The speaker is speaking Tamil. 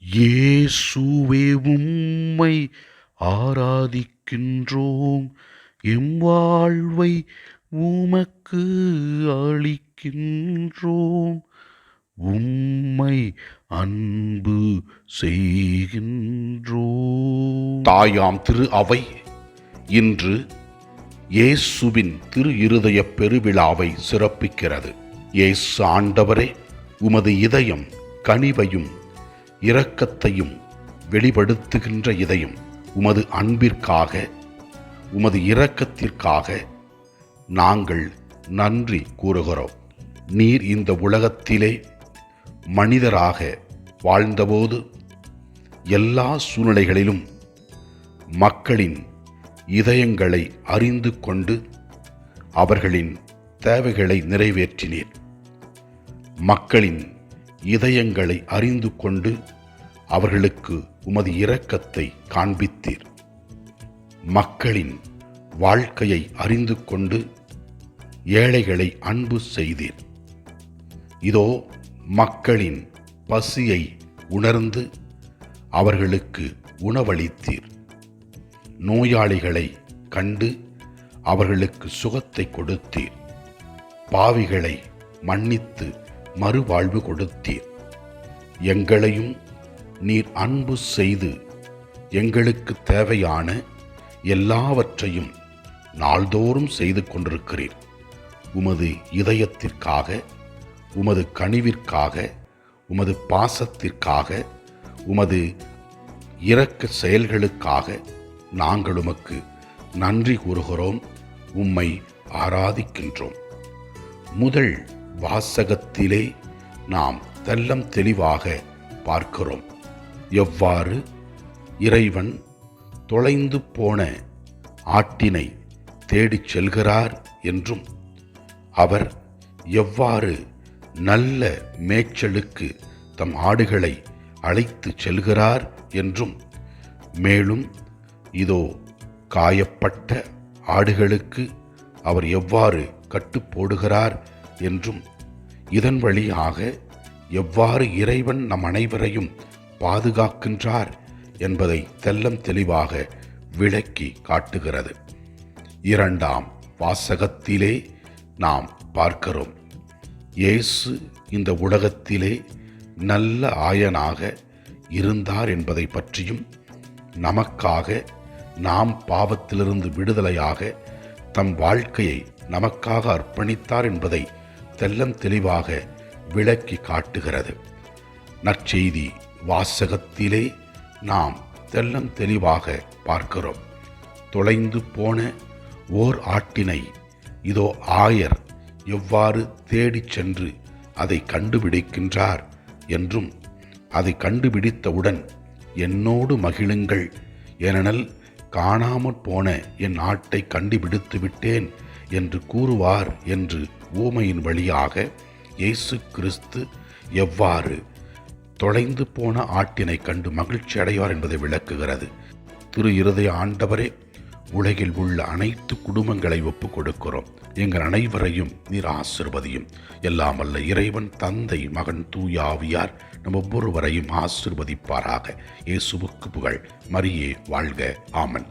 இயேசுவே உம்மை ஆராதிக்கின்றோம், எம் வாழ்வை உமக்கு அளிக்கின்றோம், உம்மை அன்பு செய்கின்றோம். தாயாம் திரு அவை இன்று இயேசுவின் திரு இருதய பெருவிழாவை சிறப்பிக்கிறது. இயேசு ஆண்டவரே, உமது இதயம் கனிவையும் இரக்கத்தையும் வெளிப்படுத்துகின்ற இதயம். உமது அன்பிற்காக, உமது இரக்கத்திற்காக நாங்கள் நன்றி கூறுகிறோம். நீர் இந்த உலகத்திலே மனிதராக வாழ்ந்தபோது எல்லா சூழ்நிலைகளிலும் மக்களின் இதயங்களை அறிந்து கொண்டு அவர்களின் தேவைகளை நிறைவேற்றினீர். மக்களின் இதயங்களை அறிந்து கொண்டு அவர்களுக்கு உமது இரக்கத்தை காண்பித்தீர். மக்களின் வாழ்க்கையை அறிந்து கொண்டு ஏழைகளை அன்பு செய்தீர். இதோ மக்களின் பசியை உணர்ந்து அவர்களுக்கு உணவளித்தீர். நோயாளிகளை கண்டு அவர்களுக்கு சுகத்தை கொடுத்தீர். பாவிகளை மன்னித்து மறுவாழ்வு கொடுத்தீர். எங்களையும் நீர் அன்பு செய்து எங்களுக்கு தேவையான எல்லாவற்றையும் நாள்தோறும் செய்து கொண்டிருக்கிறீர். உமது இதயத்திற்காக, உமது கனிவிற்காக, உமது பாசத்திற்காக, உமது இரக்க செயல்களுக்காக நாங்கள் உமக்கு நன்றி கூறுகிறோம், உம்மை ஆராதிக்கின்றோம். முதல் வாசகத்திலே நாம் தெல்லம் தெளிவாக பார்க்கிறோம். எவ்வாறு இறைவன் தொலைந்து போன ஆட்டினை தேடிச் செல்கிறார் என்றும், அவர் எவ்வாறு நல்ல மேய்ச்சலுக்கு தம் ஆடுகளை அழைத்து செல்கிறார் என்றும், மேலும் இதோ காயப்பட்ட ஆடுகளுக்கு அவர் எவ்வாறு கட்டுப்போடுகிறார் என்றும், இதன் வழியாக எவ்வாறு இறைவன் நம் அனைவரையும் பாதுகாக்கின்றார் என்பதை தெல்லம் தெளிவாக விளக்கி காட்டுகிறது. இரண்டாம் வாசகத்திலே நாம் பார்க்கிறோம், இயேசு இந்த உலகத்திலே நல்ல ஆயனாக இருந்தார் என்பதை பற்றியும், நமக்காக நாம் பாவத்திலிருந்து விடுதலையாக தம் வாழ்க்கையை நமக்காக அர்ப்பணித்தார் என்பதை தெல்லம் தெளிவாக விளக்கி காட்டுகிறது. நற்செய்தி வாசகத்திலே நாம் தெல்லம் தெளிவாக பார்க்கிறோம். தொலைந்து போன ஓர் ஆட்டினை இதோ ஆயர் எவ்வாறு தேடிச் சென்று அதை கண்டுபிடிக்கின்றார் என்றும், அதை கண்டுபிடித்தவுடன் என்னோடு மகிழுங்கள், ஏனெனில் காணாமற் போன என் ஆட்டை கண்டுபிடித்து விட்டேன் என்று கூறுவார் என்று ஊமையின் வழியாக இயேசு கிறிஸ்து எவ்வாறு தொலைந்து போன ஆட்டினை கண்டு மகிழ்ச்சி அடைவார் என்பதை விளக்குகிறது. திரு இருதய ஆண்டவரே, உலகில் உள்ள அனைத்து குடும்பங்களை ஒப்புக் கொடுக்கிறோம். எங்கள் அனைவரையும் நீர் ஆசிர்வதியும். எல்லாம் வல்ல இறைவன் தந்தை, மகன், தூய ஆவியார் நம் ஒவ்வொருவரையும் ஆசிர்வதிப்பாராக. இயேசுவுக்கு புகழ். மரியே வாழ்க. ஆமன்.